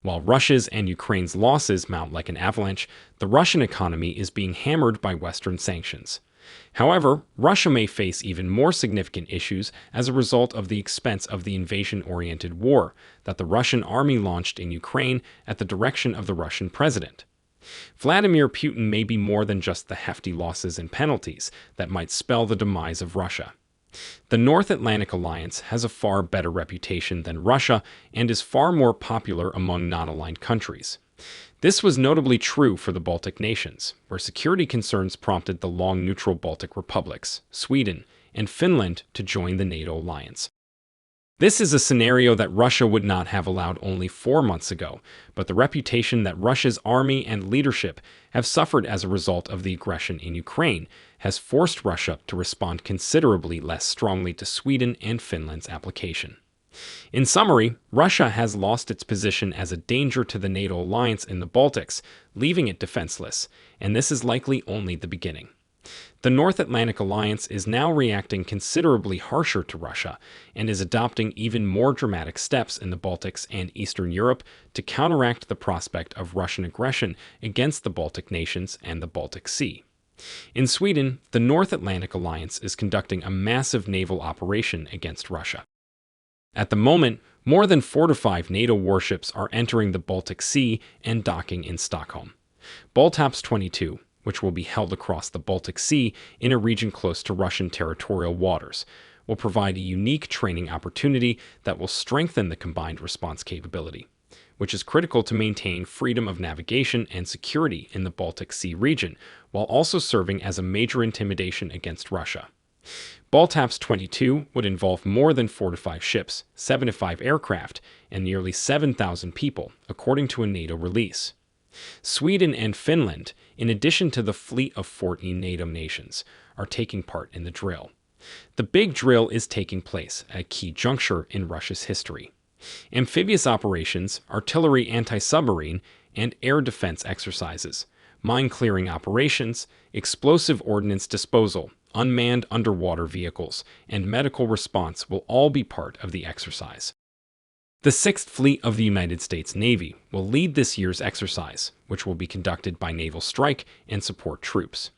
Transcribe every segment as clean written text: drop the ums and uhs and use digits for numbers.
While Russia's and Ukraine's losses mount like an avalanche, the Russian economy is being hammered by Western sanctions. However, Russia may face even more significant issues as a result of the expense of the invasion-oriented war that the Russian army launched in Ukraine at the direction of the Russian president. Vladimir Putin may be more than just the hefty losses and penalties that might spell the demise of Russia. The North Atlantic Alliance has a far better reputation than Russia and is far more popular among non-aligned countries. This was notably true for the Baltic nations, where security concerns prompted the long-neutral Baltic republics, Sweden and Finland, to join the NATO alliance. This is a scenario that Russia would not have allowed only 4 months ago, but the reputation that Russia's army and leadership have suffered as a result of the aggression in Ukraine has forced Russia to respond considerably less strongly to Sweden and Finland's application. In summary, Russia has lost its position as a danger to the NATO alliance in the Baltics, leaving it defenseless, and this is likely only the beginning. The North Atlantic Alliance is now reacting considerably harsher to Russia and is adopting even more dramatic steps in the Baltics and Eastern Europe to counteract the prospect of Russian aggression against the Baltic nations and the Baltic Sea. In Sweden, the North Atlantic Alliance is conducting a massive naval operation against Russia. At the moment, more than 4 to 5 NATO warships are entering the Baltic Sea and docking in Stockholm. Baltops 22, which will be held across the Baltic Sea in a region close to Russian territorial waters, will provide a unique training opportunity that will strengthen the combined response capability, which is critical to maintain freedom of navigation and security in the Baltic Sea region, while also serving as a major intimidation against Russia. Baltops 22 would involve more than 4 to 5 ships, 7 to 5 aircraft, and nearly 7,000 people, according to a NATO release. Sweden and Finland, in addition to the fleet of 14 NATO nations, are taking part in the drill. The big drill is taking place at a key juncture in Russia's history. Amphibious operations, artillery anti-submarine and air defense exercises, mine-clearing operations, explosive ordnance disposal, unmanned underwater vehicles, and medical response will all be part of the exercise. The 6th Fleet of the United States Navy will lead this year's exercise, which will be conducted by naval strike and support troops.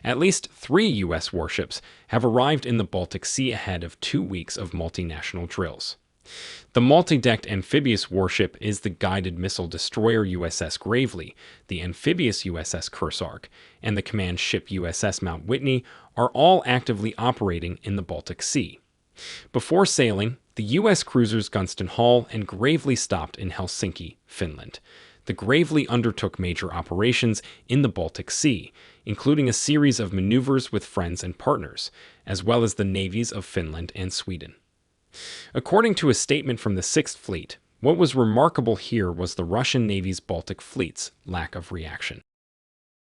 At least 3 U.S. warships have arrived in the Baltic Sea ahead of 2 weeks of multinational drills. The multi-decked amphibious warship is the guided missile destroyer USS Gravely, the amphibious USS Kearsarge, and the command ship USS Mount Whitney are all actively operating in the Baltic Sea. Before sailing, the U.S. cruisers Gunston Hall and Gravely stopped in Helsinki, Finland. The Gravely undertook major operations in the Baltic Sea, including a series of maneuvers with friends and partners, as well as the navies of Finland and Sweden. According to a statement from the 6th Fleet, what was remarkable here was the Russian Navy's Baltic fleet's lack of reaction.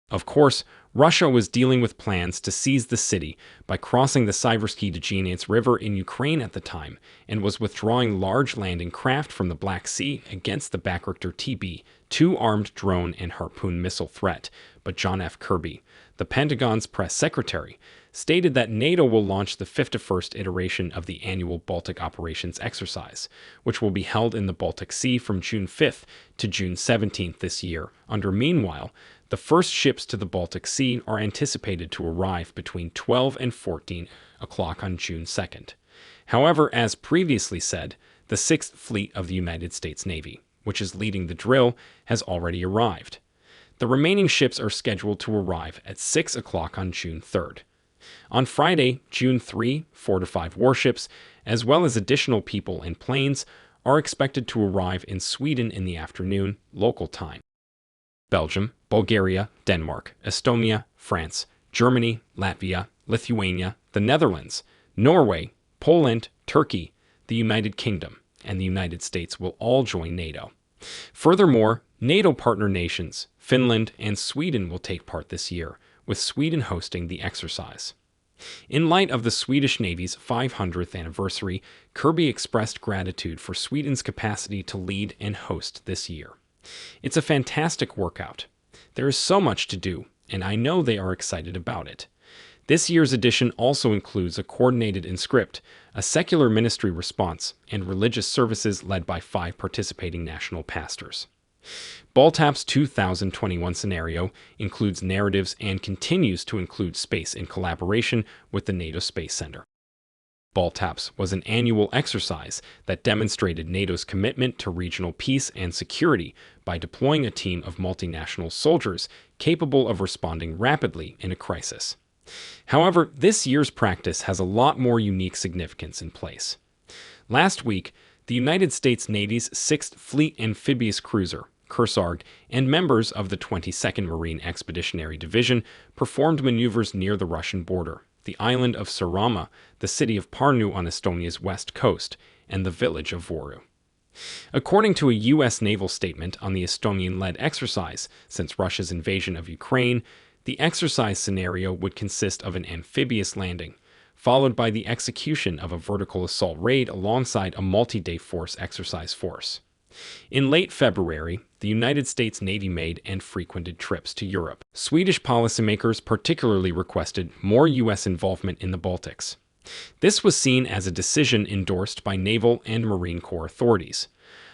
Of course, Russia was dealing with plans to seize the city by crossing the Siversky Dviniets River in Ukraine at the time, and was withdrawing large landing craft from the Black Sea against the Backrichter TB-2 armed drone and Harpoon missile threat. But John F. Kirby, the Pentagon's press secretary, stated that NATO will launch the 51st iteration of the annual Baltic Operations Exercise, which will be held in the Baltic Sea from June 5th to June 17th this year. Meanwhile, the first ships to the Baltic Sea are anticipated to arrive between 12 and 14 o'clock on June 2nd. However, as previously said, the 6th Fleet of the United States Navy, which is leading the drill, has already arrived. The remaining ships are scheduled to arrive at 6 o'clock on June 3rd. On Friday, June 3, 4 to 5 warships, as well as additional people and planes, are expected to arrive in Sweden in the afternoon, local time. Belgium, Bulgaria, Denmark, Estonia, France, Germany, Latvia, Lithuania, the Netherlands, Norway, Poland, Turkey, the United Kingdom, and the United States will all join NATO. Furthermore, NATO partner nations, Finland and Sweden, will take part this year, with Sweden hosting the exercise. In light of the Swedish Navy's 500th anniversary, Kirby expressed gratitude for Sweden's capacity to lead and host this year. It's a fantastic workout. There is so much to do, and I know they are excited about it. This year's edition also includes a coordinated inscript, a secular ministry response, and religious services led by 5 participating national pastors. Baltap's 2021 scenario includes narratives and continues to include space in collaboration with the NATO Space Center. Baltaps was an annual exercise that demonstrated NATO's commitment to regional peace and security by deploying a team of multinational soldiers capable of responding rapidly in a crisis. However, this year's practice has a lot more unique significance in place. Last week, the United States Navy's 6th Fleet Amphibious Cruiser, Kearsarge, and members of the 22nd Marine Expeditionary Division performed maneuvers near the Russian border, the island of Saaremaa, the city of Pärnu on Estonia's west coast, and the village of Võru. According to a U.S. naval statement on the Estonian-led exercise since Russia's invasion of Ukraine, the exercise scenario would consist of an amphibious landing, followed by the execution of a vertical assault raid alongside a multi-day force exercise force. In late February, the United States Navy made and frequented trips to Europe. Swedish policymakers particularly requested more U.S. involvement in the Baltics. This was seen as a decision endorsed by naval and Marine Corps authorities.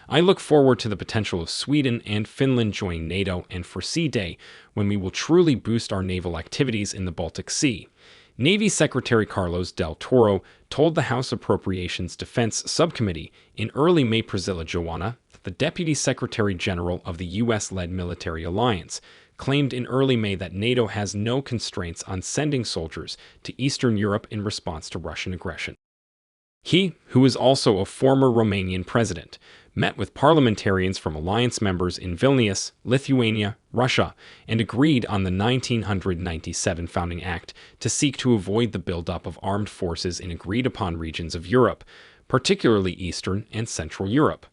I look forward to the potential of Sweden and Finland joining NATO and foresee a day when we will truly boost our naval activities in the Baltic Sea. Navy Secretary Carlos Del Toro told the House Appropriations Defense Subcommittee in early May. Priscilla Joanna, the Deputy Secretary General of the U.S.-led military alliance, claimed in early May that NATO has no constraints on sending soldiers to Eastern Europe in response to Russian aggression. He, who is also a former Romanian president, met with parliamentarians from alliance members in Vilnius, Lithuania, Russia, and agreed on the 1997 Founding Act to seek to avoid the buildup of armed forces in agreed-upon regions of Europe, particularly Eastern and Central Europe.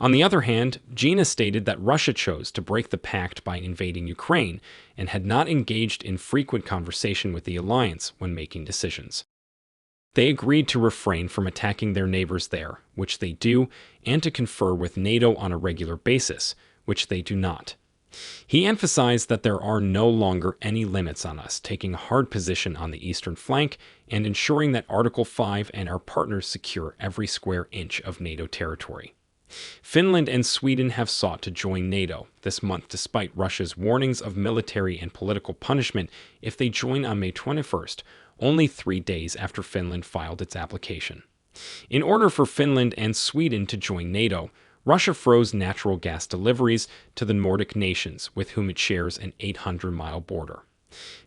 On the other hand, Gina stated that Russia chose to break the pact by invading Ukraine and had not engaged in frequent conversation with the alliance when making decisions. They agreed to refrain from attacking their neighbors there, which they do, and to confer with NATO on a regular basis, which they do not. He emphasized that there are no longer any limits on us taking a hard position on the eastern flank and ensuring that Article 5 and our partners secure every square inch of NATO territory. Finland and Sweden have sought to join NATO this month despite Russia's warnings of military and political punishment if they join on May 21st, only 3 days after Finland filed its application. In order for Finland and Sweden to join NATO, Russia froze natural gas deliveries to the Nordic nations with whom it shares an 800-mile border.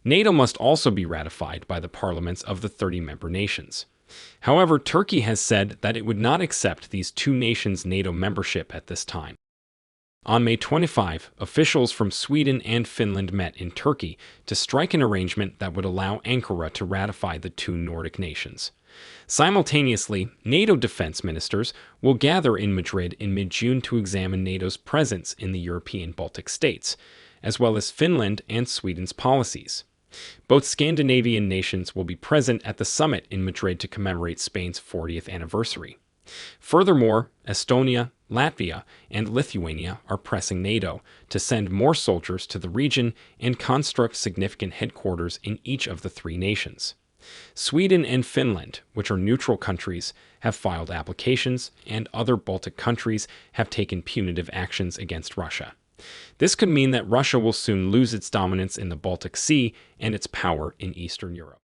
NATO must also be ratified by the parliaments of the 30-member nations. However, Turkey has said that it would not accept these two nations' NATO membership at this time. On May 25, officials from Sweden and Finland met in Turkey to strike an arrangement that would allow Ankara to ratify the two Nordic nations. Simultaneously, NATO defense ministers will gather in Madrid in mid-June to examine NATO's presence in the European Baltic states, as well as Finland and Sweden's policies. Both Scandinavian nations will be present at the summit in Madrid to commemorate Spain's 40th anniversary. Furthermore, Estonia, Latvia, and Lithuania are pressing NATO to send more soldiers to the region and construct significant headquarters in each of the three nations. Sweden and Finland, which are neutral countries, have filed applications, and other Baltic countries have taken punitive actions against Russia. This could mean that Russia will soon lose its dominance in the Baltic Sea and its power in Eastern Europe.